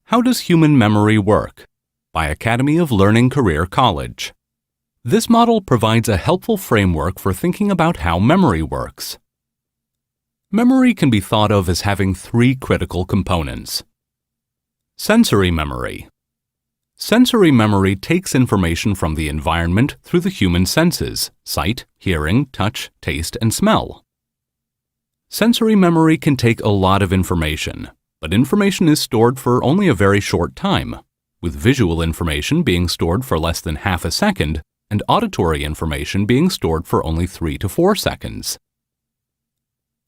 How does human memory work? By Academy of Learning Career College. This model provides a helpful framework for thinking about how memory works. Memory can be thought of as having three critical components. Sensory memory. Sensory memory takes information from the environment through the human senses: sight, hearing, touch, taste, and smell. Sensory memory can take a lot of information, but information is stored for only a very short time, with visual information being stored for less than half a second and auditory information being stored for only 3 to 4 seconds.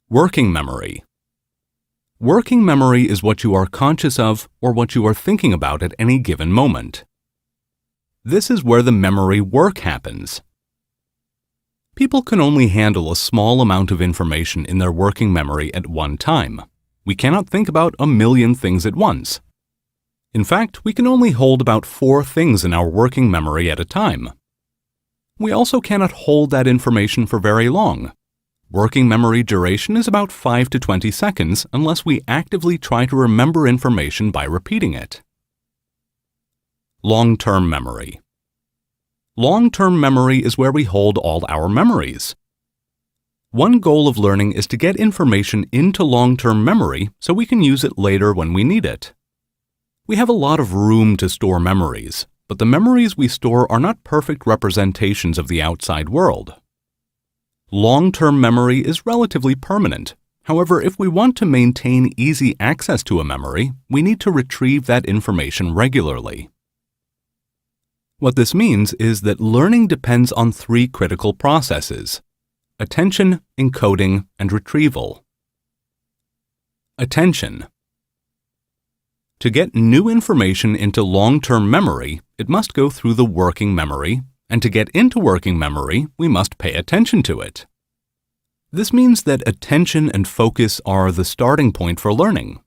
Working memory. Working memory is what you are conscious of or what you are thinking about at any given moment. This is where the memory work happens. People can only handle a small amount of information in their working memory at one time. We cannot think about a million things at once. In fact, we can only hold about 4 things in our working memory at a time. We also cannot hold that information for very long. Working memory duration is about 5 to 20 seconds unless we actively try to remember information by repeating it. Long-term memory. Long-term memory is where we hold all our memories. One goal of learning is to get information into long-term memory so we can use it later when we need it. We have a lot of room to store memories, but the memories we store are not perfect representations of the outside world. Long-term memory is relatively permanent. However, if we want to maintain easy access to a memory, we need to retrieve that information regularly. What this means is that learning depends on 3 critical processes: attention, encoding, and retrieval. Attention. To get new information into long-term memory, it must go through the working memory, and to get into working memory, we must pay attention to it. This means that attention and focus are the starting point for learning.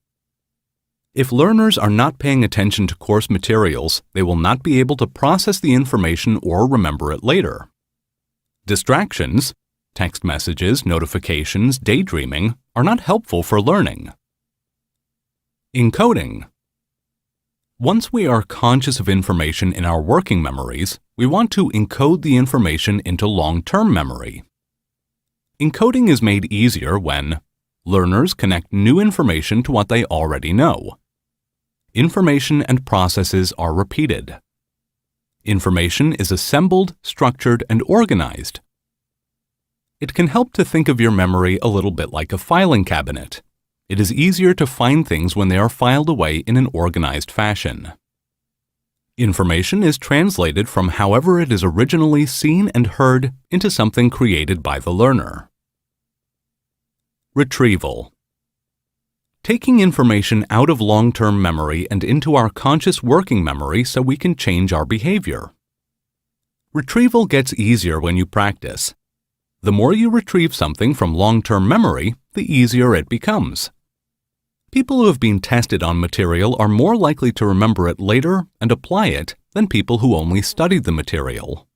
If learners are not paying attention to course materials, they will not be able to process the information or remember it later. Distractions, text messages, notifications, daydreaming, are not helpful for learning. Encoding. Once we are conscious of information in our working memories, we want to encode the information into long-term memory. Encoding is made easier when learners connect new information to what they already know. Information and processes are repeated. Information is assembled, structured, and organized. It can help to think of your memory a little bit like a filing cabinet. It is easier to find things when they are filed away in an organized fashion. Information is translated from however it is originally seen and heard into something created by the learner. Retrieval. Taking information out of long-term memory and into our conscious working memory so we can change our behavior. Retrieval gets easier when you practice. The more you retrieve something from long-term memory, the easier it becomes. People who have been tested on material are more likely to remember it later and apply it than people who only studied the material.